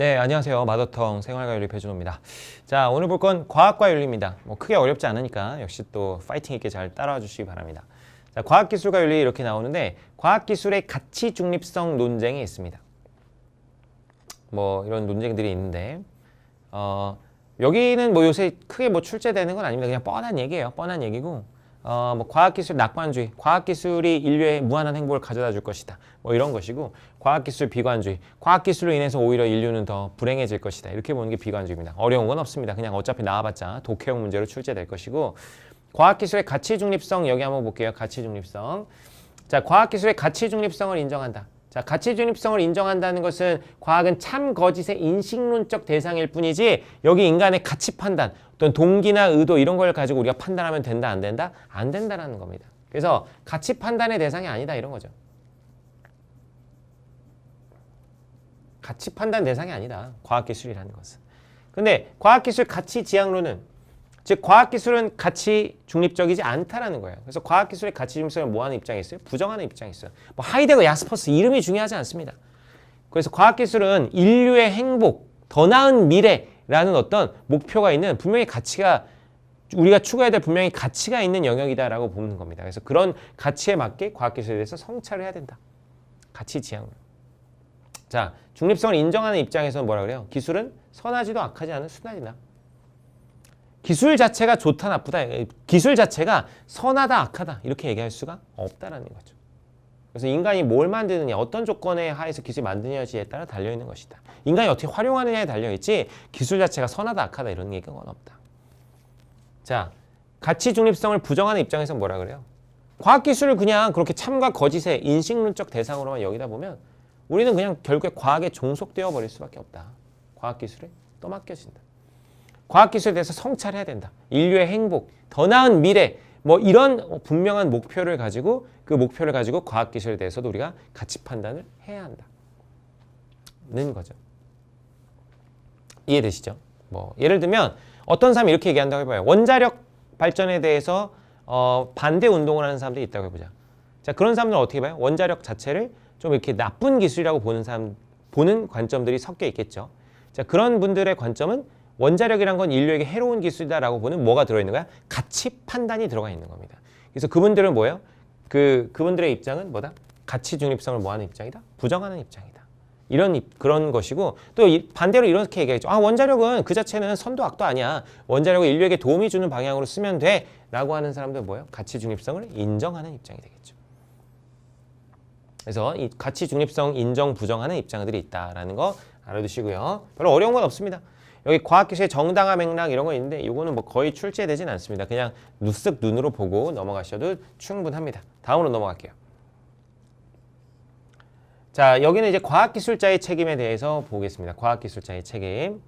네, 안녕하세요. 마더텅 생활과 윤리 배준호입니다. 자, 오늘 볼 건 과학과 윤리입니다. 뭐 크게 어렵지 않으니까 역시 또 파이팅 있게 잘 따라와 주시기 바랍니다. 자, 과학기술과 윤리 이렇게 나오는데 과학기술의 가치 중립성 논쟁이 있습니다. 뭐 이런 논쟁들이 있는데 여기는 뭐 요새 크게 뭐 출제되는 건 아닙니다. 그냥 뻔한 얘기예요. 뻔한 얘기고 뭐 과학기술 낙관주의, 과학기술이 인류에 무한한 행복을 가져다 줄 것이다. 뭐 이런 것이고 과학기술 비관주의, 과학기술로 인해서 오히려 인류는 더 불행해질 것이다. 이렇게 보는 게 비관주의입니다. 어려운 건 없습니다. 그냥 어차피 나와봤자 독해용 문제로 출제될 것이고 과학기술의 가치 중립성 여기 한번 볼게요. 가치 중립성. 자, 과학기술의 가치 중립성을 인정한다. 자, 가치 중립성을 인정한다는 것은 과학은 참 거짓의 인식론적 대상일 뿐이지 여기 인간의 가치 판단, 어떤 동기나 의도 이런 걸 가지고 우리가 판단하면 된다, 안 된다? 안 된다라는 겁니다. 그래서 가치 판단의 대상이 아니다 이런 거죠. 가치 판단 대상이 아니다. 과학기술이라는 것은. 근데 과학기술 가치 지향론은 즉 과학기술은 가치 중립적이지 않다라는 거예요. 그래서 과학기술의 가치 중립성을 뭐하는 입장이 있어요? 부정하는 입장이 있어요. 뭐 하이데거, 야스퍼스 이름이 중요하지 않습니다. 그래서 과학기술은 인류의 행복, 더 나은 미래라는 어떤 목표가 있는 분명히 가치가 우리가 추구해야 될 분명히 가치가 있는 영역이다라고 보는 겁니다. 그래서 그런 가치에 맞게 과학기술에 대해서 성찰을 해야 된다. 가치 지향론. 자, 중립성을 인정하는 입장에서는 뭐라 그래요? 기술은 선하지도 악하지 않은 순환이다. 기술 자체가 좋다 나쁘다, 기술 자체가 선하다 악하다 이렇게 얘기할 수가 없다라는 거죠. 그래서 인간이 뭘 만드느냐, 어떤 조건에 하에서 기술이 만드느냐에 따라 달려있는 것이다. 인간이 어떻게 활용하느냐에 달려있지 기술 자체가 선하다 악하다 이런 얘기는 없다. 자, 가치 중립성을 부정하는 입장에서 뭐라 그래요? 과학기술을 그냥 그렇게 참과 거짓의 인식론적 대상으로만 여기다 보면 우리는 그냥 결국에 과학에 종속되어 버릴 수밖에 없다. 과학기술에 떠맡겨진다. 과학기술에 대해서 성찰해야 된다. 인류의 행복, 더 나은 미래, 뭐 이런 분명한 목표를 가지고 그 목표를 가지고 과학기술에 대해서도 우리가 가치 판단을 해야 한다는 거죠. 이해되시죠? 뭐 예를 들면 어떤 사람이 이렇게 얘기한다고 해봐요. 원자력 발전에 대해서 반대 운동을 하는 사람들이 있다고 해보자. 자, 그런 사람들은 어떻게 봐요? 원자력 자체를 좀 이렇게 나쁜 기술이라고 보는 관점들이 섞여 있겠죠. 자, 그런 분들의 관점은 원자력이란 건 인류에게 해로운 기술이다라고 보는 뭐가 들어있는 거야? 가치 판단이 들어가 있는 겁니다. 그래서 그분들은 뭐예요? 그분들의 입장은 뭐다? 가치 중립성을 뭐하는 입장이다? 부정하는 입장이다. 그런 것이고 또 반대로 이렇게 얘기하죠. 아, 원자력은 그 자체는 선도 악도 아니야. 원자력을 인류에게 도움이 주는 방향으로 쓰면 돼. 라고 하는 사람들은 뭐예요? 가치 중립성을 인정하는 입장이 되겠죠. 그래서 이 가치 중립성 인정 부정하는 입장들이 있다라는 거 알아두시고요. 별로 어려운 건 없습니다. 여기 과학기술의 정당화 맥락 이런 거 있는데 이거는 뭐 거의 출제되진 않습니다. 그냥 쓱 눈으로 보고 넘어가셔도 충분합니다. 다음으로 넘어갈게요. 자, 여기는 이제 과학기술자의 책임에 대해서 보겠습니다. 과학기술자의 책임.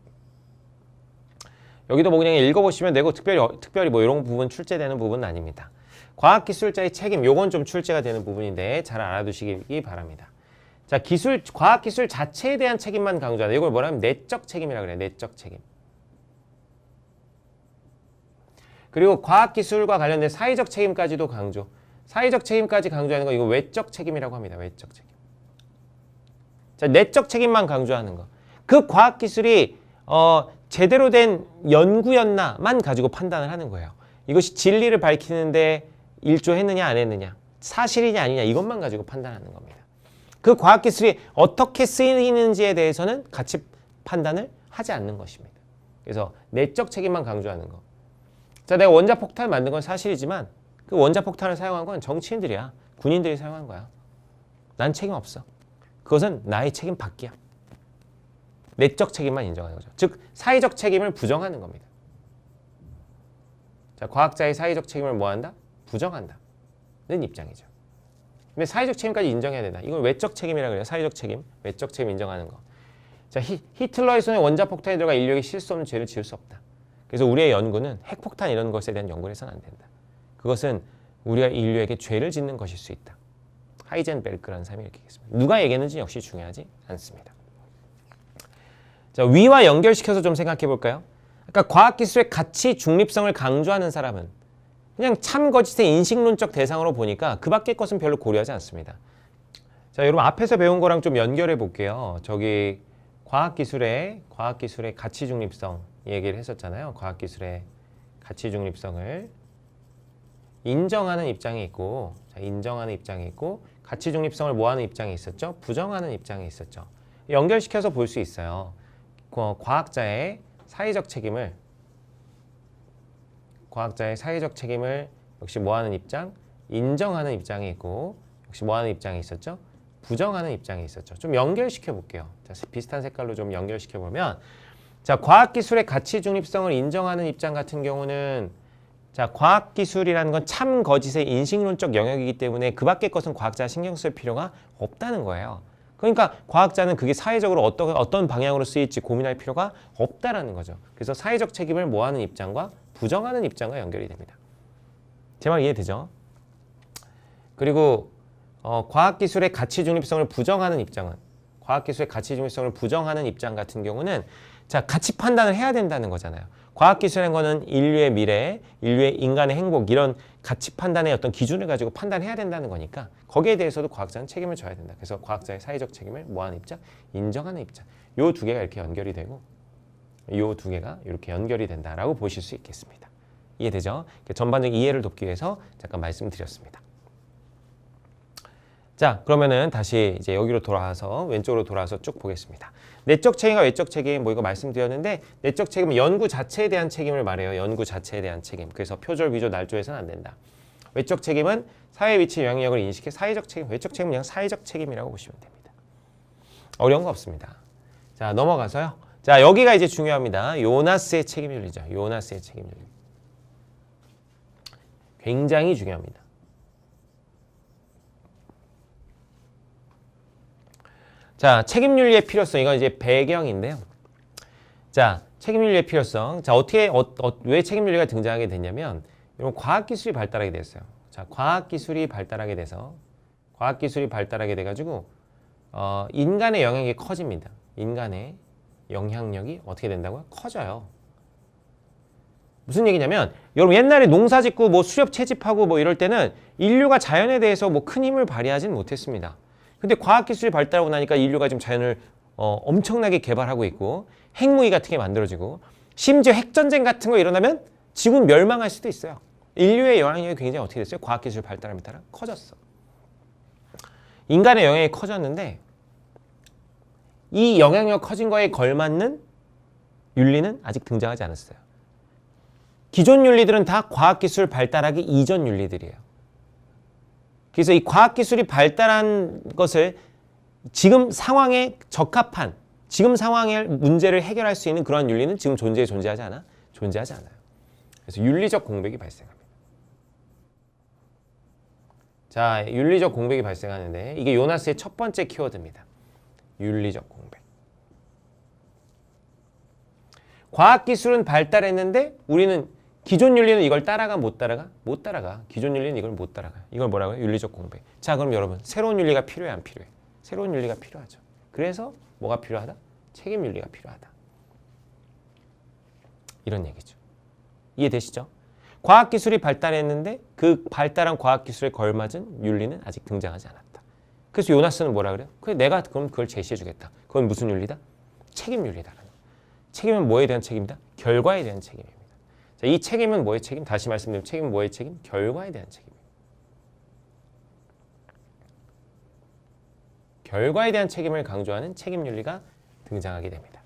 여기도 뭐 그냥 읽어보시면 되고 특별히 뭐 이런 부분 출제되는 부분은 아닙니다. 과학기술자의 책임, 요건 좀 출제가 되는 부분인데 잘 알아두시기 바랍니다. 자, 과학기술 자체에 대한 책임만 강조하다. 이걸 뭐라 하면 내적 책임이라고 그래요. 내적 책임. 그리고 과학기술과 관련된 사회적 책임까지도 강조. 사회적 책임까지 강조하는 거 이거 외적 책임이라고 합니다. 외적 책임. 자, 내적 책임만 강조하는 거. 그 과학기술이 제대로 된 연구였나만 가지고 판단을 하는 거예요. 이것이 진리를 밝히는데 일조했느냐 안 했느냐, 사실이냐 아니냐 이것만 가지고 판단하는 겁니다. 그 과학기술이 어떻게 쓰이는지에 대해서는 가치 판단을 하지 않는 것입니다. 그래서 내적 책임만 강조하는 거. 자, 내가 원자폭탄 만든 건 사실이지만 그 원자폭탄을 사용한 건 정치인들이야. 군인들이 사용한 거야. 난 책임 없어. 그것은 나의 책임 밖이야. 내적 책임만 인정하는 거죠. 즉 사회적 책임을 부정하는 겁니다. 자, 과학자의 사회적 책임을 뭐한다? 부정한다는 입장이죠. 근데 사회적 책임까지 인정해야 된다. 이걸 외적 책임이라고 그래요. 사회적 책임, 외적 책임 인정하는 거. 자, 히틀러의 손에 원자폭탄이 들어가 인류에게 실수 없는 죄를 지을 수 없다. 그래서 우리의 연구는 핵폭탄 이런 것에 대한 연구를 해서는 안 된다. 그것은 우리가 인류에게 죄를 짓는 것일 수 있다. 하이젠베르크라는 사람이 이렇게 얘기했습니다. 누가 얘기했는지 역시 중요하지 않습니다. 자, 위와 연결시켜서 좀 생각해 볼까요? 그러니까 과학기술의 가치 중립성을 강조하는 사람은 그냥 참 거짓의 인식론적 대상으로 보니까 그 밖의 것은 별로 고려하지 않습니다. 자, 여러분 앞에서 배운 거랑 좀 연결해 볼게요. 저기 과학기술의 가치 중립성 얘기를 했었잖아요. 과학기술의 가치 중립성을 인정하는 입장이 있고, 자, 인정하는 입장이 있고, 가치 중립성을 뭐하는 입장이 있었죠? 부정하는 입장이 있었죠. 연결시켜서 볼 수 있어요. 과학자의 사회적 책임을 역시 뭐하는 입장? 인정하는 입장이 있고, 역시 뭐하는 입장이 있었죠? 부정하는 입장이 있었죠. 좀 연결시켜 볼게요. 자, 비슷한 색깔로 좀 연결시켜 보면, 자, 과학기술의 가치 중립성을 인정하는 입장 같은 경우는, 자, 과학기술이라는 건 참 거짓의 인식론적 영역이기 때문에 그 밖의 것은 과학자가 신경 쓸 필요가 없다는 거예요. 그러니까 과학자는 그게 사회적으로 어떤 방향으로 쓰일지 고민할 필요가 없다라는 거죠. 그래서 사회적 책임을 뭐하는 입장과 부정하는 입장과 연결이 됩니다. 제 말 이해되죠? 그리고 과학기술의 가치 중립성을 부정하는 입장은, 과학기술의 가치 중립성을 부정하는 입장 같은 경우는, 자, 가치 판단을 해야 된다는 거잖아요. 과학기술이라는 거는 인류의 미래, 인류의 인간의 행복, 이런 가치 판단의 어떤 기준을 가지고 판단해야 된다는 거니까 거기에 대해서도 과학자는 책임을 져야 된다. 그래서 과학자의 사회적 책임을 뭐하는 입장? 인정하는 입장. 요 두 개가 이렇게 연결이 되고, 요 두 개가 이렇게 연결이 된다라고 보실 수 있겠습니다. 이해되죠? 전반적인 이해를 돕기 위해서 잠깐 말씀드렸습니다. 자, 그러면은 다시 이제 여기로 돌아와서 왼쪽으로 돌아와서 쭉 보겠습니다. 내적 책임과 외적 책임, 뭐 이거 말씀드렸는데, 내적 책임은 연구 자체에 대한 책임을 말해요. 연구 자체에 대한 책임. 그래서 표절, 위조, 날조해서는 안 된다. 외적 책임은 사회 위치 영향력을 인식해 사회적 책임, 외적 책임은 그냥 사회적 책임이라고 보시면 됩니다. 어려운 거 없습니다. 자, 넘어가서요. 자, 여기가 이제 중요합니다. 요나스의 책임윤리죠. 요나스의 책임윤리. 굉장히 중요합니다. 자, 책임윤리의 필요성. 이건 이제 배경인데요. 자, 책임윤리의 필요성. 자, 왜 책임윤리가 등장하게 됐냐면, 이런 과학기술이 발달하게 됐어요. 자, 과학기술이 발달하게 돼가지고, 인간의 영향력이 커집니다. 인간의 영향력이 어떻게 된다고요? 커져요. 무슨 얘기냐면, 여러분 옛날에 농사 짓고 뭐 수렵 채집하고 뭐 이럴 때는 인류가 자연에 대해서 뭐 큰 힘을 발휘하진 못했습니다. 근데 과학기술이 발달하고 나니까 인류가 지금 자연을 엄청나게 개발하고 있고, 핵무기 같은 게 만들어지고, 심지어 핵전쟁 같은 거 일어나면 지구는 멸망할 수도 있어요. 인류의 영향력이 굉장히 어떻게 됐어요? 과학기술 발달함에 따라 커졌어. 인간의 영향이 커졌는데, 이 영향력 커진 거에 걸맞는 윤리는 아직 등장하지 않았어요. 기존 윤리들은 다 과학기술 발달하기 이전 윤리들이에요. 그래서 이 과학기술이 발달한 것을 지금 상황에 적합한, 지금 상황의 문제를 해결할 수 있는 그러한 윤리는 지금 존재하지 않아? 존재하지 않아요. 그래서 윤리적 공백이 발생합니다. 자, 윤리적 공백이 발생하는데, 이게 요나스의 첫 번째 키워드입니다. 윤리적 공백. 과학기술은 발달했는데 우리는 기존 윤리는 이걸 따라가 못 따라가? 못 따라가. 기존 윤리는 이걸 못 따라가요. 이걸 뭐라고요? 윤리적 공백. 자, 그럼 여러분 새로운 윤리가 필요해 안 필요해? 새로운 윤리가 필요하죠. 그래서 뭐가 필요하다? 책임 윤리가 필요하다. 이런 얘기죠. 이해되시죠? 과학기술이 발달했는데 그 발달한 과학기술에 걸맞은 윤리는 아직 등장하지 않았다. 그래서 요나스는 뭐라 그래요? 그래, 내가 그럼 그걸 제시해 주겠다. 그건 무슨 윤리다? 책임 윤리다. 책임은 뭐에 대한 책임이다? 결과에 대한 책임입니다. 자, 이 책임은 뭐의 책임? 다시 말씀드리면 책임은 뭐의 책임? 결과에 대한 책임입니다. 결과에 대한 책임을 강조하는 책임 윤리가 등장하게 됩니다.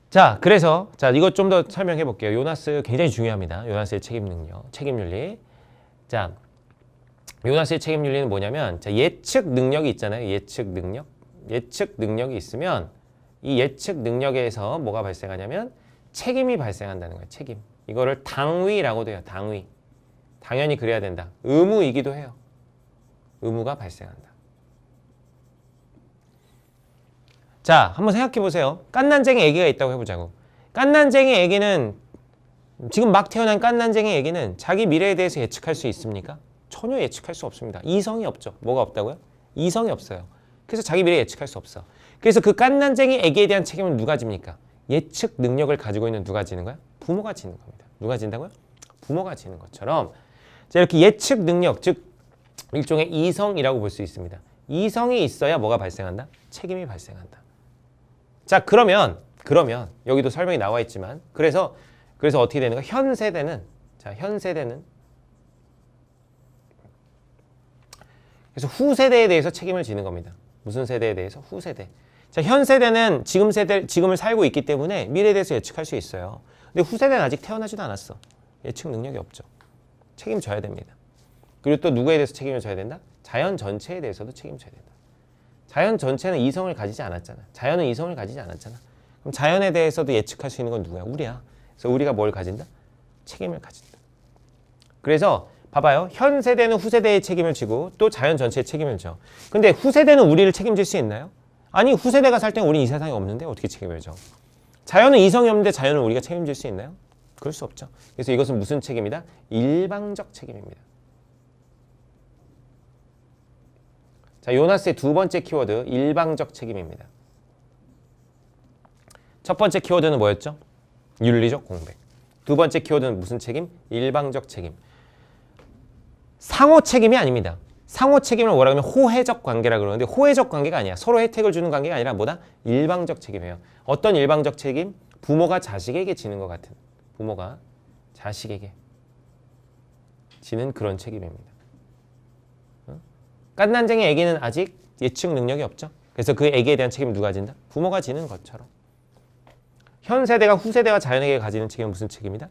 자, 그래서 이것 좀 더 설명해 볼게요. 요나스 굉장히 중요합니다. 요나스의 책임 능력, 책임 윤리. 자, 요나스의 책임 윤리는 뭐냐면, 자, 예측 능력이 있잖아요. 예측 능력. 예측 능력이 있으면 이 예측 능력에서 뭐가 발생하냐면 책임이 발생한다는 거예요. 책임. 이거를 당위라고도 해요. 당위. 당연히 그래야 된다. 의무이기도 해요. 의무가 발생한다. 자, 한번 생각해 보세요. 깐난쟁이 애기가 있다고 해보자고. 깐난쟁이 애기는, 지금 막 태어난 깐난쟁이 애기는 자기 미래에 대해서 예측할 수 있습니까? 전혀 예측할 수 없습니다. 이성이 없죠. 뭐가 없다고요? 이성이 없어요. 그래서 자기 미래 예측할 수 없어. 그래서 그 깐난쟁이 애기에 대한 책임은 누가 집니까? 예측 능력을 가지고 있는 누가 지는 거야? 부모가 지는 겁니다. 누가 진다고요? 부모가 지는 것처럼, 자, 이렇게 예측 능력, 즉 일종의 이성이라고 볼 수 있습니다. 이성이 있어야 뭐가 발생한다? 책임이 발생한다. 자, 그러면 여기도 설명이 나와 있지만 그래서 어떻게 되는가? 현 세대는 그래서 후세대에 대해서 책임을 지는 겁니다. 무슨 세대에 대해서? 후세대. 자, 현 세대는 지금을 살고 있기 때문에 미래에 대해서 예측할 수 있어요. 근데 후세대는 아직 태어나지도 않았어. 예측 능력이 없죠. 책임져야 됩니다. 그리고 또 누구에 대해서 책임을 져야 된다? 자연 전체에 대해서도 책임져야 된다. 자연 전체는 이성을 가지지 않았잖아. 자연은 이성을 가지지 않았잖아. 그럼 자연에 대해서도 예측할 수 있는 건 누구야? 우리야. 그래서 우리가 뭘 가진다? 책임을 가진다. 그래서 봐봐요. 현 세대는 후세대의 책임을 지고 또 자연 전체의 책임을 져. 근데 후세대는 우리를 책임질 수 있나요? 아니, 후세대가 살 때는 우린 이 세상에 없는데 어떻게 책임을 져? 자연은 이성이 없는데 자연은 우리가 책임질 수 있나요? 그럴 수 없죠. 그래서 이것은 무슨 책임이다? 일방적 책임입니다. 자, 요나스의 두 번째 키워드, 일방적 책임입니다. 첫 번째 키워드는 뭐였죠? 윤리적 공백. 두 번째 키워드는 무슨 책임? 일방적 책임. 상호 책임이 아닙니다. 상호 책임을 뭐라 하면 호혜적 관계라 그러는데 호혜적 관계가 아니야. 서로 혜택을 주는 관계가 아니라 뭐다? 일방적 책임이에요. 어떤 일방적 책임? 부모가 자식에게 지는 것 같은. 부모가 자식에게 지는 그런 책임입니다. 깐난쟁이 애기는 아직 예측 능력이 없죠. 그래서 그 애기에 대한 책임을 누가 진다? 부모가 지는 것처럼. 현 세대가 후세대와 자연에게 가지는 책임은 무슨 책임이다?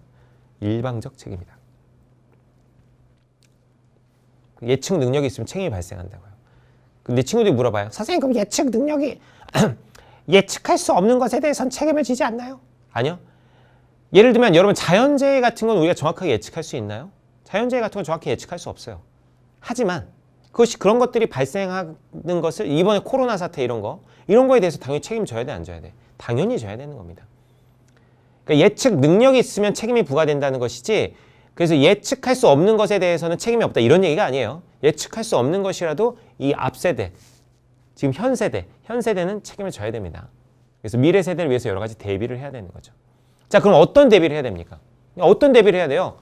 일방적 책임이다. 예측 능력이 있으면 책임이 발생한다고요. 근데 친구들이 물어봐요. 선생님, 그럼 예측 능력이 예측할 수 없는 것에 대해서는 책임을 지지 않나요? 아니요. 예를 들면 여러분 자연재해 같은 건 우리가 정확하게 예측할 수 있나요? 자연재해 같은 건 정확히 예측할 수 없어요. 하지만 그런 것들이 발생하는 것을 이번에 코로나 사태 이런 거에 대해서 당연히 책임져야 돼, 안 져야 돼? 당연히 져야 되는 겁니다. 그러니까 예측 능력이 있으면 책임이 부과된다는 것이지 그래서 예측할 수 없는 것에 대해서는 책임이 없다 이런 얘기가 아니에요. 예측할 수 없는 것이라도 이 앞세대, 지금 현 세대는 책임을 져야 됩니다. 그래서 미래 세대를 위해서 여러 가지 대비를 해야 되는 거죠. 자, 그럼 어떤 대비를 해야 됩니까? 어떤 대비를 해야 돼요?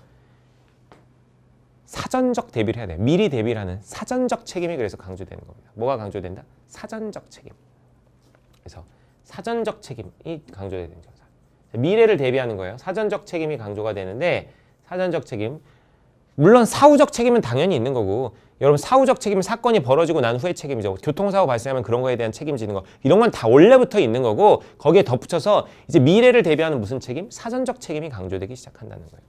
사전적 대비를 해야 돼요. 미리 대비를 하는 사전적 책임이 그래서 강조되는 겁니다. 뭐가 강조된다? 사전적 책임. 그래서 사전적 책임이 강조되는 거죠. 미래를 대비하는 거예요. 사전적 책임이 강조가 되는데 사전적 책임. 물론 사후적 책임은 당연히 있는 거고 여러분 사후적 책임은 사건이 벌어지고 난 후의 책임이죠. 교통사고 발생하면 그런 거에 대한 책임지는 거. 이런 건 다 원래부터 있는 거고 거기에 덧붙여서 이제 미래를 대비하는 무슨 책임? 사전적 책임이 강조되기 시작한다는 거예요.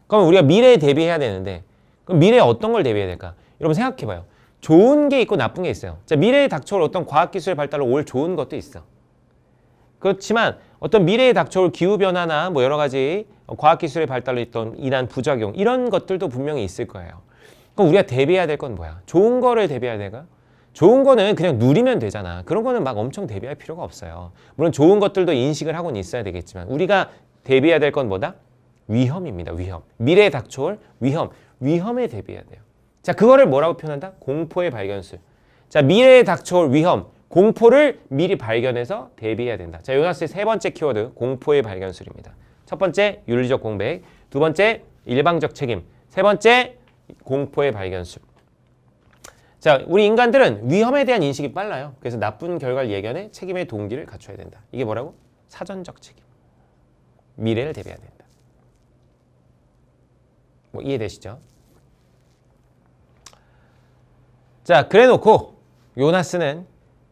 그럼 우리가 미래에 대비해야 되는데 그럼 미래에 어떤 걸 대비해야 될까? 여러분 생각해봐요. 좋은 게 있고 나쁜 게 있어요. 자, 미래에 닥쳐올 어떤 과학기술 발달로 올 좋은 것도 있어. 그렇지만 어떤 미래에 닥쳐올 기후변화나 뭐 여러 가지 과학기술의 발달로 있던 인한 부작용 이런 것들도 분명히 있을 거예요. 그럼 우리가 대비해야 될 건 뭐야? 좋은 거를 대비해야 될까? 좋은 거는 그냥 누리면 되잖아. 그런 거는 막 엄청 대비할 필요가 없어요. 물론 좋은 것들도 인식을 하고는 있어야 되겠지만 우리가 대비해야 될 건 뭐다? 위험입니다. 위험. 미래에 닥쳐올 위험에 대비해야 돼요. 자, 그거를 뭐라고 표현한다? 공포의 발견술. 자, 미래에 닥쳐올 위험, 공포를 미리 발견해서 대비해야 된다. 자, 요나스의 세 번째 키워드, 공포의 발견술입니다. 첫 번째, 윤리적 공백. 두 번째, 일방적 책임. 세 번째, 공포의 발견술. 자, 우리 인간들은 위험에 대한 인식이 빨라요. 그래서 나쁜 결과를 예견해 책임의 동기를 갖춰야 된다. 이게 뭐라고? 사전적 책임. 미래를 대비해야 된다. 뭐 이해되시죠? 자, 그래놓고 요나스는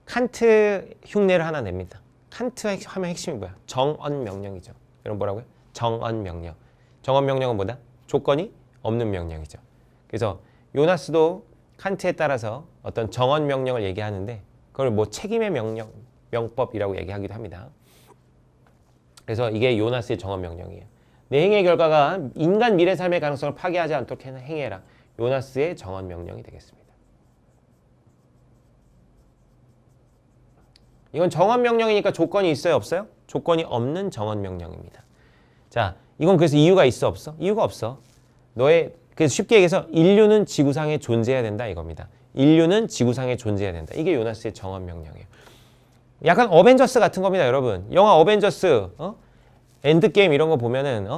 칸트 흉내를 하나 냅니다. 칸트 하면 핵심이 뭐야? 정언 명령이죠. 여러분 뭐라고요? 정언 명령. 정언 명령은 뭐다? 조건이 없는 명령이죠. 그래서 요나스도 칸트에 따라서 어떤 정언 명령을 얘기하는데 그걸 뭐 책임의 명법이라고 얘기하기도 합니다. 그래서 이게 요나스의 정언 명령이에요. 내 행위의 결과가 인간 미래 삶의 가능성을 파괴하지 않도록 행해라. 요나스의 정언 명령이 되겠습니다. 이건 정언 명령이니까 조건이 있어요, 없어요? 조건이 없는 정언 명령입니다. 자, 이건 그래서 이유가 있어, 없어? 이유가 없어. 그래서 쉽게 얘기해서 인류는 지구상에 존재해야 된다 이겁니다. 인류는 지구상에 존재해야 된다. 이게 요나스의 정언 명령이에요. 약간 어벤져스 같은 겁니다, 여러분. 영화 어벤져스, 엔드게임 이런 거 보면은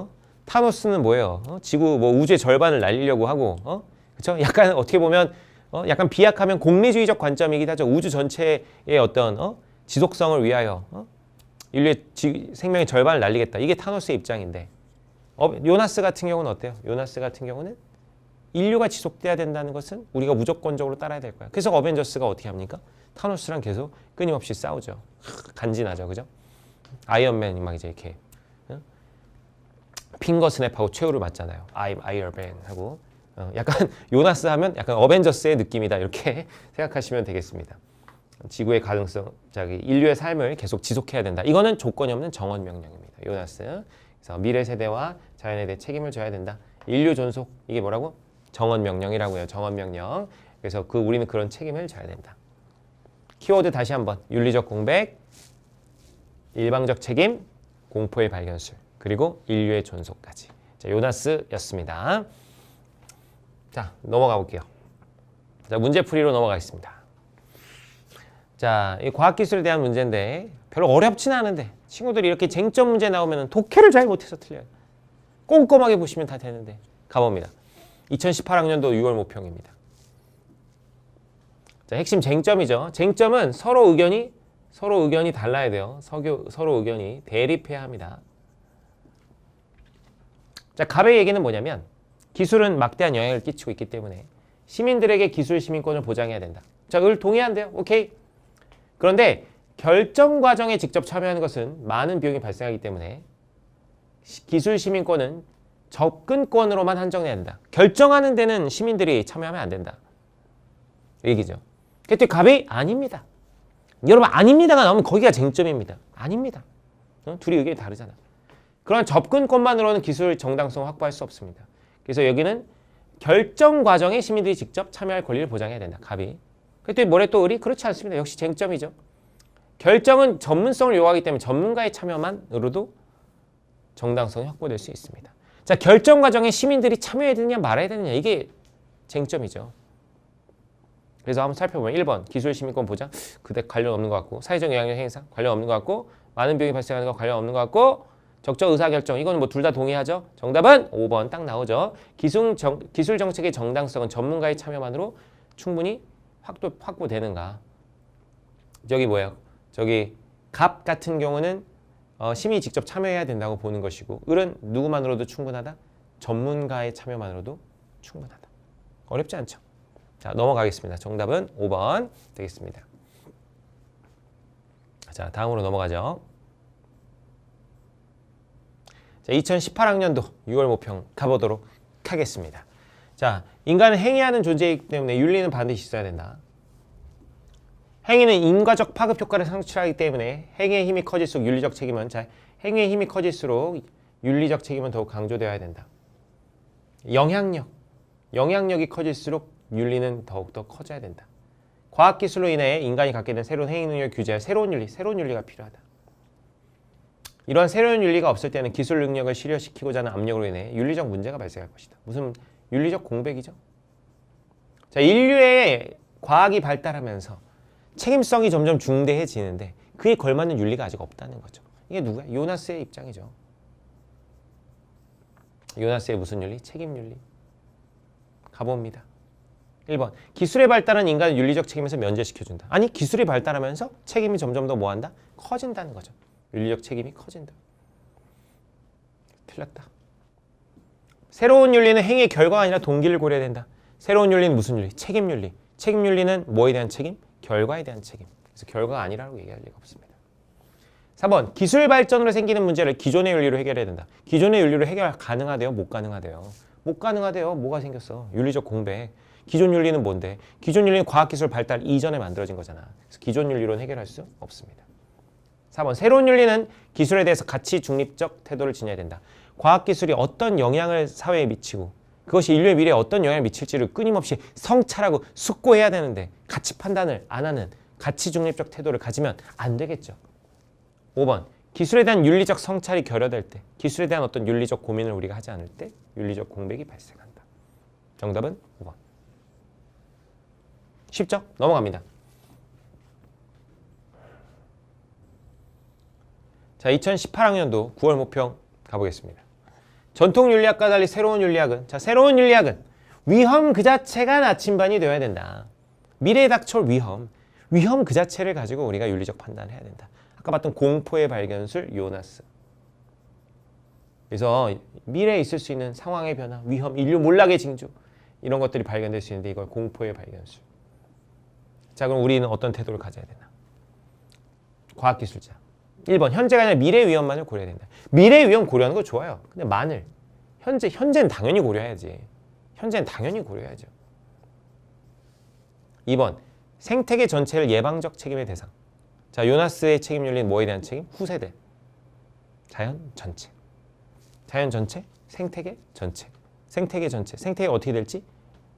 타노스는 뭐예요? 지구 뭐 우주의 절반을 날리려고 하고, 그렇죠? 약간 어떻게 보면 약간 비약하면 공리주의적 관점이기도 하죠. 우주 전체의 어떤 지속성을 위하여 인류의 생명의 절반을 날리겠다. 이게 타노스의 입장인데 요나스 같은 경우는 어때요? 요나스 같은 경우는 인류가 지속돼야 된다는 것은 우리가 무조건적으로 따라야 될 거야. 그래서 어벤져스가 어떻게 합니까? 타노스랑 계속 끊임없이 싸우죠. 간지나죠, 그죠? 아이언맨이 막 이제 이렇게 핑거 스냅하고 최후를 맞잖아요. 아이언맨 하고 약간 요나스 하면 약간 어벤져스의 느낌이다 이렇게 생각하시면 되겠습니다. 지구의 가능성, 인류의 삶을 계속 지속해야 된다. 이거는 조건이 없는 정원 명령입니다. 요나스. 그래서 미래 세대와 자연에 대해 책임을 져야 된다. 인류 존속 이게 뭐라고? 정원 명령이라고요. 정원 명령. 그래서 우리는 그런 책임을 져야 된다. 키워드 다시 한번 윤리적 공백, 일방적 책임, 공포의 발견술, 그리고 인류의 존속까지. 자, 요나스였습니다. 자, 넘어가 볼게요. 자, 문제풀이로 넘어가겠습니다. 자, 이 과학기술에 대한 문제인데 별로 어렵진 않은데 친구들이 이렇게 쟁점 문제 나오면 독해를 잘 못해서 틀려요. 꼼꼼하게 보시면 다 되는데 가봅니다. 2018학년도 6월 모평입니다. 자, 핵심 쟁점이죠. 쟁점은 서로 의견이 달라야 돼요. 서로 의견이 대립해야 합니다. 자, 갑의 얘기는 뭐냐면 기술은 막대한 영향을 끼치고 있기 때문에 시민들에게 기술 시민권을 보장해야 된다. 자, 동의한대요. 오케이. 그런데 결정 과정에 직접 참여하는 것은 많은 비용이 발생하기 때문에 기술 시민권은 접근권으로만 한정해야 된다. 결정하는 데는 시민들이 참여하면 안 된다. 얘기죠. 그때 갑이 아닙니다. 여러분 아닙니다가 나오면 거기가 쟁점입니다. 아닙니다. 둘이 의견이 다르잖아. 그런 접근권만으로는 기술 정당성을 확보할 수 없습니다. 그래서 여기는 결정 과정에 시민들이 직접 참여할 권리를 보장해야 된다. 갑이. 그때 뭐래 또 을이? 그렇지 않습니다. 역시 쟁점이죠. 결정은 전문성을 요구하기 때문에 전문가의 참여만으로도 정당성이 확보될 수 있습니다. 자, 결정 과정에 시민들이 참여해야 되느냐 말아야 되느냐 이게 쟁점이죠. 그래서 한번 살펴보면 1번 기술 시민권 보장 그대 관련 없는 것 같고 사회적 영향력 행사 관련 없는 것 같고 많은 비용이 발생하는 거 관련 없는 것 같고 적정 의사결정 이거는 뭐 둘 다 동의하죠. 정답은 5번 딱 나오죠. 기술 정책의 정당성은 전문가의 참여만으로 충분히 확보되는가. 저기 뭐예요? 저기 갑 같은 경우는 시민이 직접 참여해야 된다고 보는 것이고 을은 누구만으로도 충분하다? 전문가의 참여만으로도 충분하다. 어렵지 않죠? 자, 넘어가겠습니다. 정답은 5번 되겠습니다. 자, 다음으로 넘어가죠. 자, 2018학년도 6월 모평 가보도록 하겠습니다. 자, 인간은 행위하는 존재이기 때문에 윤리는 반드시 있어야 된다. 행위는 인과적 파급 효과를 상출하기 때문에 행위의 힘이 커질수록 윤리적 책임은 행위의 힘이 커질수록 윤리적 책임은 더욱 강조되어야 된다. 영향력이 커질수록 윤리는 더욱더 커져야 된다. 과학기술로 인해 인간이 갖게 된 새로운 행위 능력을 규제할 새로운 윤리가 필요하다. 이러한 새로운 윤리가 없을 때는 기술 능력을 실현시키고자 하는 압력으로 인해 윤리적 문제가 발생할 것이다. 무슨 윤리적 공백이죠? 자, 인류의 과학이 발달하면서 책임성이 점점 중대해지는데 그에 걸맞는 윤리가 아직 없다는 거죠. 이게 누구야? 요나스의 입장이죠. 요나스의 무슨 윤리? 책임 윤리. 가봅니다. 1번. 기술의 발달은 인간을 윤리적 책임에서 면제시켜준다. 아니, 기술이 발달하면서 책임이 점점 더 뭐한다? 커진다는 거죠. 윤리적 책임이 커진다. 틀렸다. 새로운 윤리는 행위의 결과가 아니라 동기를 고려해야 된다. 새로운 윤리는 무슨 윤리? 책임 윤리. 책임 윤리는 뭐에 대한 책임? 결과에 대한 책임. 그래서 결과가 아니라고 얘기할 리가 없습니다. 3번. 기술 발전으로 생기는 문제를 기존의 윤리로 해결해야 된다. 기존의 윤리로 해결 가능하대요? 못 가능하대요? 못 가능하대요. 뭐가 생겼어? 윤리적 공백. 기존 윤리는 뭔데? 기존 윤리는 과학기술 발달 이전에 만들어진 거잖아. 그래서 기존 윤리로는 해결할 수 없습니다. 4번. 새로운 윤리는 기술에 대해서 가치 중립적 태도를 지녀야 된다. 과학기술이 어떤 영향을 사회에 미치고 그것이 인류의 미래에 어떤 영향을 미칠지를 끊임없이 성찰하고 숙고해야 되는데 가치 판단을 안 하는 가치 중립적 태도를 가지면 안 되겠죠. 5번. 기술에 대한 윤리적 성찰이 결여될 때 기술에 대한 어떤 윤리적 고민을 우리가 하지 않을 때 윤리적 공백이 발생한다. 정답은 5번. 쉽죠? 넘어갑니다. 자, 2018학년도 9월 모평 가보겠습니다. 전통 윤리학과 달리 새로운 윤리학은 새로운 윤리학은 위험 그 자체가 나침반이 되어야 된다. 미래에 닥쳐올 위험 그 자체를 가지고 우리가 윤리적 판단을 해야 된다. 아까 봤던 공포의 발견술 요나스. 그래서 미래에 있을 수 있는 상황의 변화, 위험, 인류 몰락의 징조 이런 것들이 발견될 수 있는데 이걸 공포의 발견술. 자, 그럼 우리는 어떤 태도를 가져야 되나? 과학기술자. 1번 현재가 아니라 미래 위험만을 고려해야 된다. 미래 위험 고려하는 거 좋아요. 근데 만일 현재는 당연히 고려해야지. 현재는 당연히 고려해야죠. 2번 생태계 전체를 예방적 책임의 대상. 자, 요나스의 책임 윤리는 뭐에 대한 책임? 후세대. 자연 전체. 자연 전체, 생태계 전체. 생태계 전체. 생태계가 어떻게 될지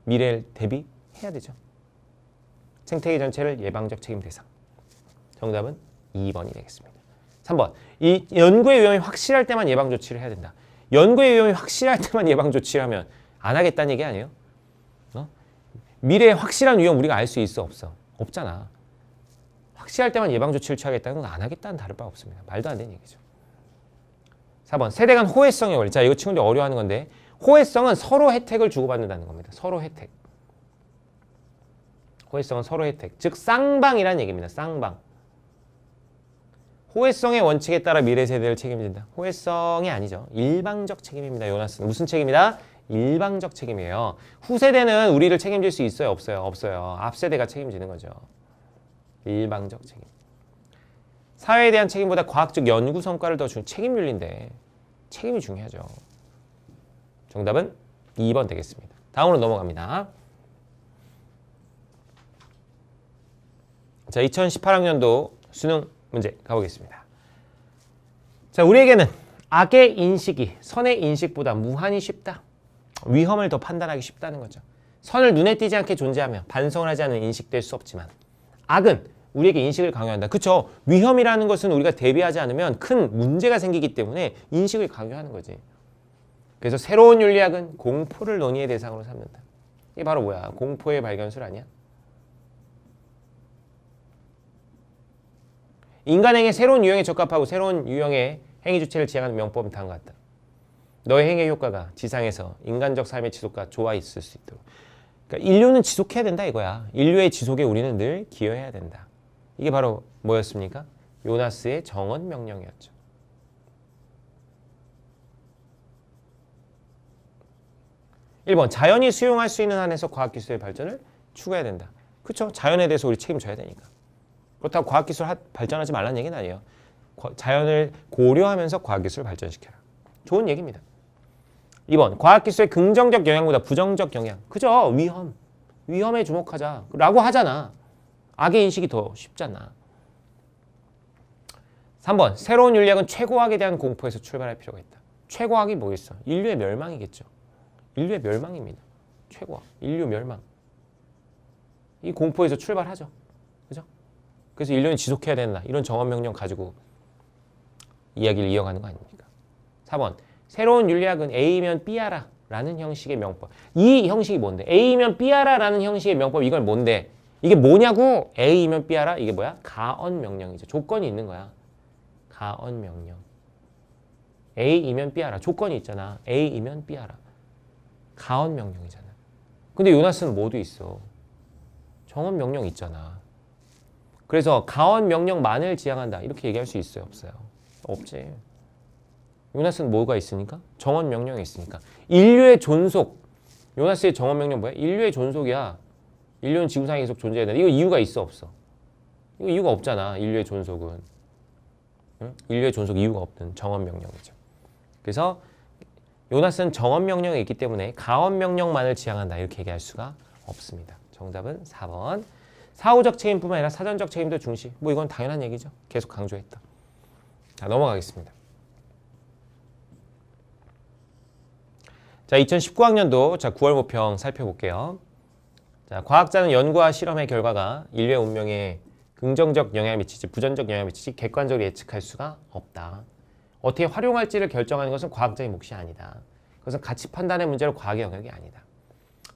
미래를 대비해야 되죠. 생태계 전체를 예방적 책임 대상. 정답은 2번이 되겠습니다. 3번. 이 연구의 위험이 확실할 때만 예방 조치를 해야 된다. 연구의 위험이 확실할 때만 예방 조치를 하면 안 하겠다는 얘기 아니에요? 미래에 확실한 위험 우리가 알 수 있어 없어? 없잖아. 확실할 때만 예방 조치를 취하겠다는 건 안 하겠다는 다를 바 없습니다. 말도 안 되는 얘기죠. 4번 세대 간 호혜성의 원리. 자, 이거 친구들이 어려워하는 건데 호혜성은 서로 혜택을 주고받는다는 겁니다. 서로 혜택. 호혜성은 서로 혜택. 즉 쌍방이라는 얘기입니다. 쌍방. 호혜성의 원칙에 따라 미래 세대를 책임진다. 호혜성이 아니죠. 일방적 책임입니다. 요나스는 무슨 책임이다? 일방적 책임이에요. 후세대는 우리를 책임질 수 있어요? 없어요? 없어요. 앞세대가 책임지는 거죠. 일방적 책임. 사회에 대한 책임보다 과학적 연구 성과를 더 준 책임 윤리인데 책임이 중요하죠. 정답은 2번 되겠습니다. 다음으로 넘어갑니다. 자, 2018학년도 수능 문제 가보겠습니다. 자, 우리에게는 악의 인식이 선의 인식보다 무한히 쉽다. 위험을 더 판단하기 쉽다는 거죠. 선을 눈에 띄지 않게 존재하며 반성을 하지 않으면 인식될 수 없지만 악은 우리에게 인식을 강요한다. 그렇죠? 위험이라는 것은 우리가 대비하지 않으면 큰 문제가 생기기 때문에 인식을 강요하는 거지. 그래서 새로운 윤리학은 공포를 논의의 대상으로 삼는다. 이게 바로 뭐야? 공포의 발견술 아니야? 인간 행위의 새로운 유형에 적합하고 새로운 유형의 행위 주체를 지향하는 명법은 다음과 같다. 너의 행위의 효과가 지상에서 인간적 삶의 지속과 조화 있을 수 있도록. 그러니까 인류는 지속해야 된다 이거야. 인류의 지속에 우리는 늘 기여해야 된다. 이게 바로 뭐였습니까? 요나스의 정언 명령이었죠. (1번) 자연이 수용할 수 있는 한에서 과학기술의 발전을 추구해야 된다. 그렇죠? 자연에 대해서 우리 책임져야 되니까. 그렇다고 과학기술 발전하지 말라는 얘기는 아니에요. 자연을 고려하면서 과학기술을 발전시켜라. 좋은 얘기입니다. 2번 과학기술의 긍정적 영향보다 부정적 영향. 그죠? 위험에 주목하자 라고 하잖아. 악의 인식이 더 쉽잖아. 3번 새로운 윤리학은 최고학에 대한 공포에서 출발할 필요가 있다. 최고학이 뭐겠어? 인류의 멸망이겠죠. 인류의 멸망입니다. 최고학, 인류 멸망. 이 공포에서 출발하죠. 그죠? 그래서 인류는 지속해야 된다. 이런 정언 명령 가지고 이야기를 이어가는 거 아닙니까? 4번 새로운 윤리학은 A면 B하라 라는 형식의 명법. 이 형식이 뭔데? A면 B하라 라는 형식의 명법. 이건 뭔데? 이게 뭐냐고? A면 B하라. 이게 뭐야? 가언 명령이죠. 조건이 있는 거야. 가언 명령. A이면 B하라. 조건이 있잖아. A이면 B하라. 가언 명령이잖아. 근데 요나스는 뭐도 있어? 정언 명령 있잖아. 그래서 가언 명령만을 지향한다. 이렇게 얘기할 수 있어요? 없어요? 없지. 요나스는 뭐가 있으니까? 정언 명령이 있으니까. 인류의 존속. 요나스의 정언 명령 뭐야? 인류의 존속이야. 인류는 지구상에 계속 존재해야 돼. 이거 이유가 있어? 없어? 이거 이유가 없잖아. 인류의 존속은. 응? 인류의 존속 이유가 없는 정언 명령이죠. 그래서 요나스는 정언 명령이 있기 때문에 가언 명령만을 지향한다. 이렇게 얘기할 수가 없습니다. 정답은 4번. 사후적 책임뿐만 아니라 사전적 책임도 중시. 뭐 이건 당연한 얘기죠. 계속 강조했다. 자, 넘어가겠습니다. 자, 2019학년도 9월 모평 살펴볼게요. 자, 과학자는 연구와 실험의 결과가 인류의 운명에 긍정적 영향을 미치지 부정적 영향을 미치지 객관적으로 예측할 수가 없다. 어떻게 활용할지를 결정하는 것은 과학자의 몫이 아니다. 그것은 가치 판단의 문제로 과학의 영역이 아니다.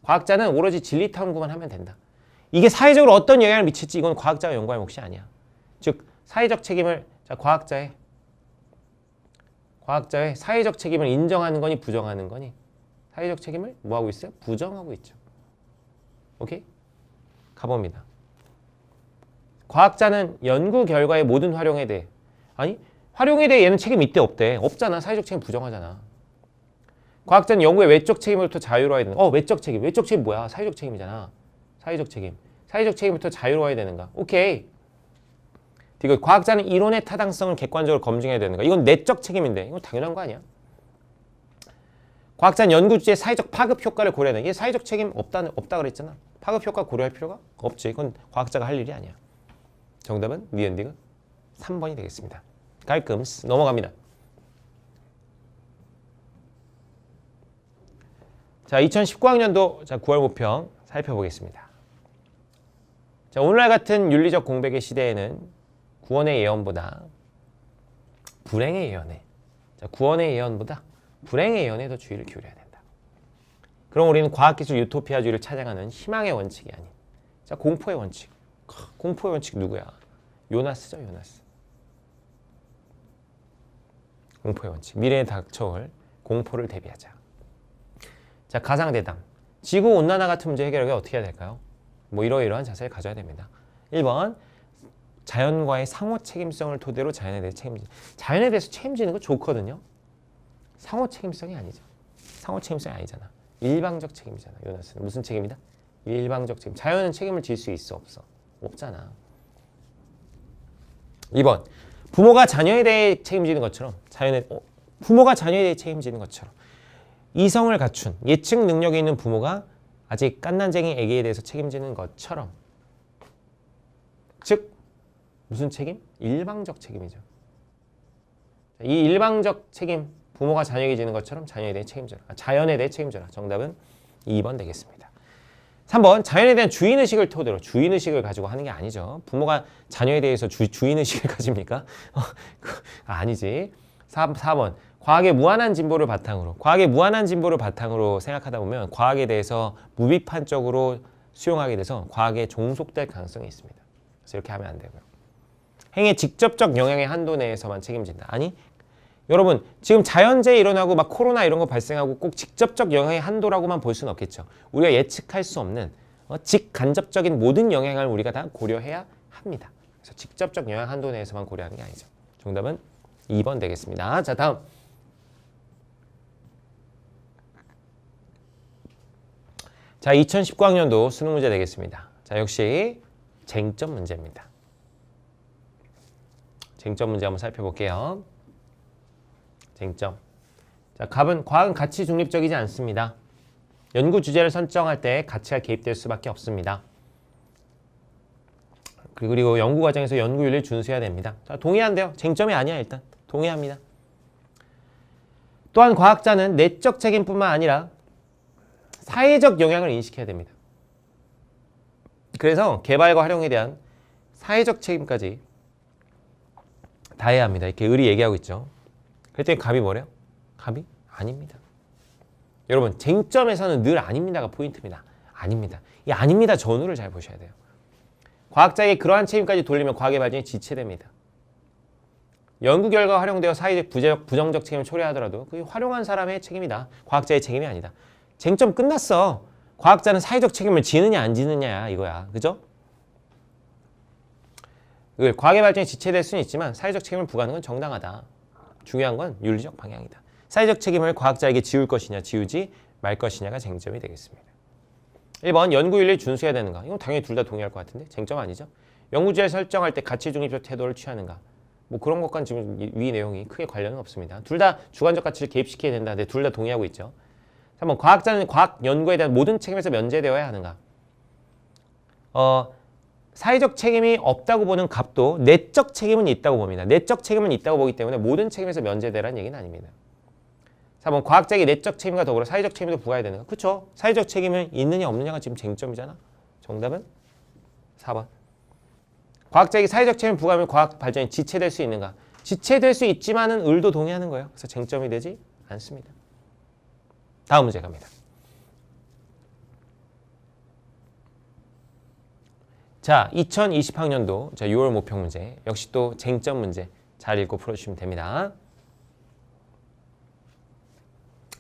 과학자는 오로지 진리 탐구만 하면 된다. 이게 사회적으로 어떤 영향을 미칠지 이건 과학자가 연구할 몫이 아니야. 즉 사회적 책임을 과학자의 사회적 책임을 인정하는 거니 부정하는 거니 사회적 책임을 뭐 하고 있어요? 부정하고 있죠. 오케이? 가봅니다. 과학자는 연구 결과의 모든 활용에 대해 아니 활용에 대해 얘는 책임 있대 없대? 없잖아. 사회적 책임 부정하잖아. 과학자는 연구의 외적 책임으로부터 자유로워야 되는 외적 책임. 외적 책임 뭐야? 사회적 책임이잖아. 사회적 책임. 사회적 책임부터 자유로워야 되는가? 오케이. 이거 과학자는 이론의 타당성을 객관적으로 검증해야 되는가? 이건 내적 책임인데 이건 당연한 거 아니야? 과학자는 연구 주제의 사회적 파급 효과를 고려해야 돼. 이게 사회적 책임 없다 그랬잖아. 파급 효과 고려할 필요가 없지. 이건 과학자가 할 일이 아니야. 정답은 니은디귿 3번이 되겠습니다. 깔끔 넘어갑니다. 자, 2019학년도 9월 모평 살펴보겠습니다. 자, 오늘날 같은 윤리적 공백의 시대에는 구원의 예언보다 불행의 예언에 구원의 예언보다 불행의 예언에 더 주의를 기울여야 된다. 그럼 우리는 과학기술 유토피아주의를 찬양하는 희망의 원칙이 아닌 자, 공포의 원칙. 공포의 원칙 누구야? 요나스죠, 요나스. 공포의 원칙. 미래에 닥쳐올 공포를 대비하자. 자, 가상대담. 지구온난화 같은 문제 해결하기 어떻게 해야 될까요? 뭐 이러이러한 자세를 가져야 됩니다. 1번. 자연과의 상호 책임성을 토대로 자연에 대해 책임지는. 자연에 대해서 책임지는 거 좋거든요. 상호 책임성이 아니죠. 상호 책임성이 아니잖아. 일방적 책임이잖아. 요나스는 무슨 책임이다? 일방적 책임. 자연은 책임을 질 수 있어 없어? 없잖아. 2번. 부모가 자녀에 대해 책임지는 것처럼 부모가 자녀에 대해 책임지는 것처럼 이성을 갖춘 예측 능력이 있는 부모가 아직 갓난쟁이 애기에 대해서 책임지는 것처럼 즉 무슨 책임? 일방적 책임이죠. 이 일방적 책임 부모가 자녀에게 지는 것처럼 자녀에 대해 책임져라. 자연에 대해 책임져라. 정답은 2번 되겠습니다. 3번 자연에 대한 주인의식을 토대로 주인의식을 가지고 하는 게 아니죠. 부모가 자녀에 대해서 주인의식을 가집니까? 아니지. 4번 과학의 무한한 진보를 바탕으로 생각하다 보면 과학에 대해서 무비판적으로 수용하게 돼서 과학에 종속될 가능성이 있습니다. 그래서 이렇게 하면 안 되고요. 행의 직접적 영향의 한도 내에서만 책임진다. 아니 여러분 지금 자연재해 일어나고 막 코로나 이런 거 발생하고 꼭 직접적 영향의 한도라고만 볼 수는 없겠죠. 우리가 예측할 수 없는 직간접적인 모든 영향을 우리가 다 고려해야 합니다. 그래서 직접적 영향 한도 내에서만 고려하는 게 아니죠. 정답은 2번 되겠습니다. 자, 다음. 자, 2019학년도 수능 문제 되겠습니다. 자, 역시 쟁점 문제입니다. 쟁점 문제 한번 살펴볼게요. 쟁점. 자, 과학은 가치 중립적이지 않습니다. 연구 주제를 선정할 때 가치가 개입될 수밖에 없습니다. 그리고 연구 과정에서 연구윤리를 준수해야 됩니다. 자, 동의한대요. 쟁점이 아니야 일단. 동의합니다. 또한 과학자는 내적 책임뿐만 아니라 사회적 영향을 인식해야 됩니다. 그래서 개발과 활용에 대한 사회적 책임까지 다해야 합니다. 이렇게 의리 얘기하고 있죠. 그랬더니 답이 뭐래요? 답이 아닙니다. 여러분 쟁점에서는 늘 아닙니다가 포인트입니다. 아닙니다. 이 아닙니다 전후를 잘 보셔야 돼요. 과학자에게 그러한 책임까지 돌리면 과학의 발전이 지체됩니다. 연구 결과가 활용되어 사회적 부정적 책임을 초래하더라도 그게 활용한 사람의 책임이다. 과학자의 책임이 아니다. 쟁점 끝났어. 과학자는 사회적 책임을 지느냐 안 지느냐야 이거야. 그죠? 과학의 발전이 지체될 수는 있지만 사회적 책임을 부과하는 건 정당하다. 중요한 건 윤리적 방향이다. 사회적 책임을 과학자에게 지울 것이냐 지우지 말 것이냐가 쟁점이 되겠습니다. 1번 연구윤리를 준수해야 되는가? 이건 당연히 둘 다 동의할 것 같은데 쟁점 아니죠? 연구주제를 설정할 때 가치 중립적 태도를 취하는가? 뭐 그런 것과는 지금 위 내용이 크게 관련은 없습니다. 둘 다 주관적 가치를 개입시켜야 된다. 근데 둘 다 동의하고 있죠. 3번 과학자는 과학 연구에 대한 모든 책임에서 면제되어야 하는가? 사회적 책임이 없다고 보는 갑도 내적 책임은 있다고 봅니다. 내적 책임은 있다고 보기 때문에 모든 책임에서 면제되라는 얘기는 아닙니다. 4번 과학자에게 내적 책임과 더불어 사회적 책임도 부과해야 되는가? 그렇죠. 사회적 책임이 있느냐 없느냐가 지금 쟁점이잖아. 정답은 4번. 과학자에게 사회적 책임을 부과하면 과학 발전이 지체될 수 있는가? 지체될 수 있지만은 을도 동의하는 거예요. 그래서 쟁점이 되지 않습니다. 다음 문제 갑니다. 자, 2020학년도 6월 모평 문제 역시 또 쟁점 문제 잘 읽고 풀어주시면 됩니다.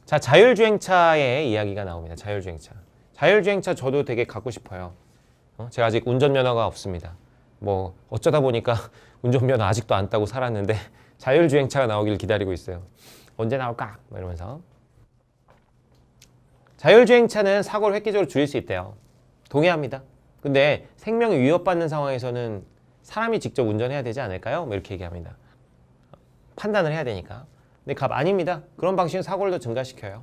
자, 자율주행차의 이야기가 나옵니다. 자율주행차. 자율주행차 저도 되게 갖고 싶어요. 제가 아직 운전면허가 없습니다. 뭐 어쩌다 보니까 운전면허 아직도 안 따고 살았는데 자율주행차가 나오길 기다리고 있어요. 언제 나올까? 뭐 이러면서. 자율주행차는 사고를 획기적으로 줄일 수 있대요. 동의합니다. 근데 생명이 위협받는 상황에서는 사람이 직접 운전해야 되지 않을까요? 뭐 이렇게 얘기합니다. 판단을 해야 되니까. 근데 아닙니다. 그런 방식은 사고를 더 증가시켜요.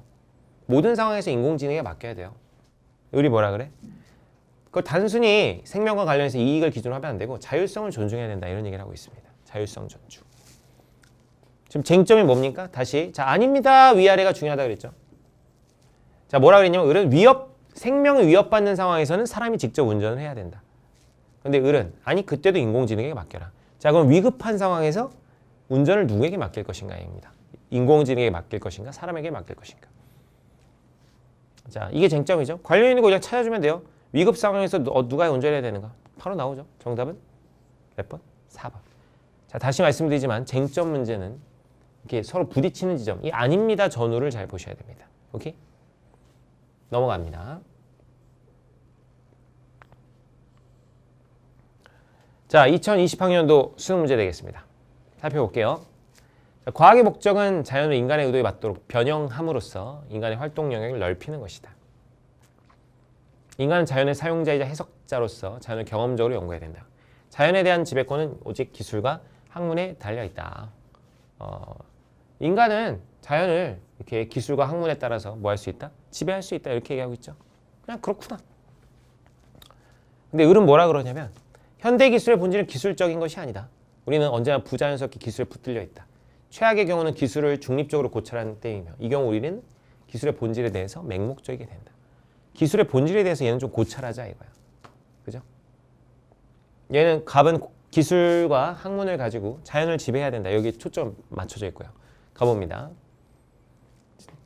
모든 상황에서 인공지능에 맡겨야 돼요. 우리 뭐라 그래? 그걸 단순히 생명과 관련해서 이익을 기준으로 하면 안 되고 자율성을 존중해야 된다 이런 얘기를 하고 있습니다. 자율성 존중. 지금 쟁점이 뭡니까? 다시 자 아닙니다. 위아래가 중요하다 그랬죠. 자 뭐라 그랬냐면 을은 생명을 위협받는 상황에서는 사람이 직접 운전을 해야 된다. 근데 을은 아니 그때도 인공지능에게 맡겨라. 자 그럼 위급한 상황에서 운전을 누구에게 맡길 것인가입니다. 인공지능에게 맡길 것인가 사람에게 맡길 것인가. 자 이게 쟁점이죠. 관련 있는 거 그냥 찾아주면 돼요. 위급 상황에서 누가 운전해야 되는가? 바로 나오죠. 정답은 몇 번? 4번. 자 다시 말씀드리지만 쟁점 문제는 이렇게 서로 부딪히는 지점 이 아닙니다 전후를 잘 보셔야 됩니다. 오케이? 넘어갑니다. 자 2020학년도 수능 문제 되겠습니다. 살펴볼게요. 자, 과학의 목적은 자연을 인간의 의도에 맞도록 변형함으로써 인간의 활동 영역을 넓히는 것이다. 인간은 자연의 사용자이자 해석자로서 자연을 경험적으로 연구해야 된다. 자연에 대한 지배권은 오직 기술과 학문에 달려있다. 인간은 자연을 이렇게 기술과 학문에 따라서 뭐 할 수 있다? 지배할 수 있다 이렇게 얘기하고 있죠. 그냥 그렇구나. 근데 을은 뭐라 그러냐면 현대 기술의 본질은 기술적인 것이 아니다. 우리는 언제나 부자연스럽게 기술에 붙들려 있다. 최악의 경우는 기술을 중립적으로 고찰하는 때이며 이 경우 우리는 기술의 본질에 대해서 맹목적이게 된다. 기술의 본질에 대해서 얘는 좀 고찰하자 이거야. 그죠? 얘는 갑은 기술과 학문을 가지고 자연을 지배해야 된다. 여기 초점 맞춰져 있고요. 가봅니다.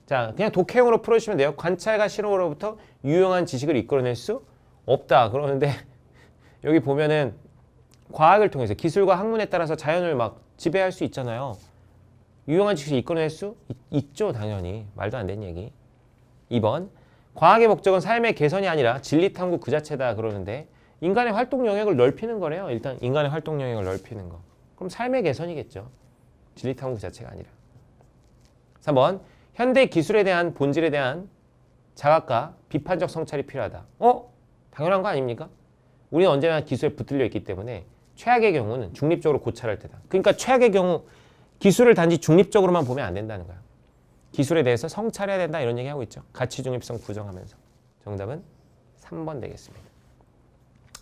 자, 그냥 독해용으로 풀어주시면 돼요. 관찰과 실험으로부터 유용한 지식을 이끌어낼 수 없다. 그러는데 여기 보면은 과학을 통해서 기술과 학문에 따라서 자연을 막 지배할 수 있잖아요. 유용한 지식을 이끌어낼 수 있죠. 당연히. 말도 안 되는 얘기. 2번. 과학의 목적은 삶의 개선이 아니라 진리 탐구 그 자체다 그러는데 인간의 활동 영역을 넓히는 거래요. 일단 인간의 활동 영역을 넓히는 거. 그럼 삶의 개선이겠죠. 진리 탐구 그 자체가 아니라. 3번. 현대 기술에 대한 본질에 대한 자각과 비판적 성찰이 필요하다. 당연한 거 아닙니까? 우리는 언제나 기술에 붙들려 있기 때문에 최악의 경우는 중립적으로 고찰할 때다. 그러니까 최악의 경우 기술을 단지 중립적으로만 보면 안 된다는 거야. 기술에 대해서 성찰해야 된다 이런 얘기하고 있죠. 가치 중립성 부정하면서. 정답은 3번 되겠습니다.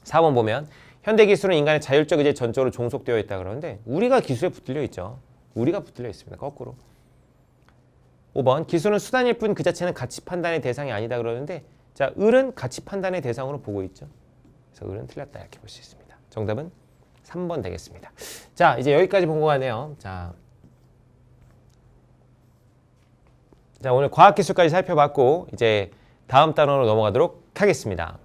4번 보면 현대 기술은 인간의 자율적 의지에 전적으로 종속되어 있다 그러는데 우리가 기술에 붙들려 있죠. 우리가 붙들려 있습니다. 거꾸로. 5번 기술은 수단일 뿐 그 자체는 가치 판단의 대상이 아니다 그러는데 자 을은 가치 판단의 대상으로 보고 있죠. 그래서 을은 틀렸다 이렇게 볼 수 있습니다. 정답은 3번 되겠습니다. 자 이제 여기까지 본 거 같네요. 자 오늘 과학기술까지 살펴봤고 이제 다음 단원으로 넘어가도록 하겠습니다.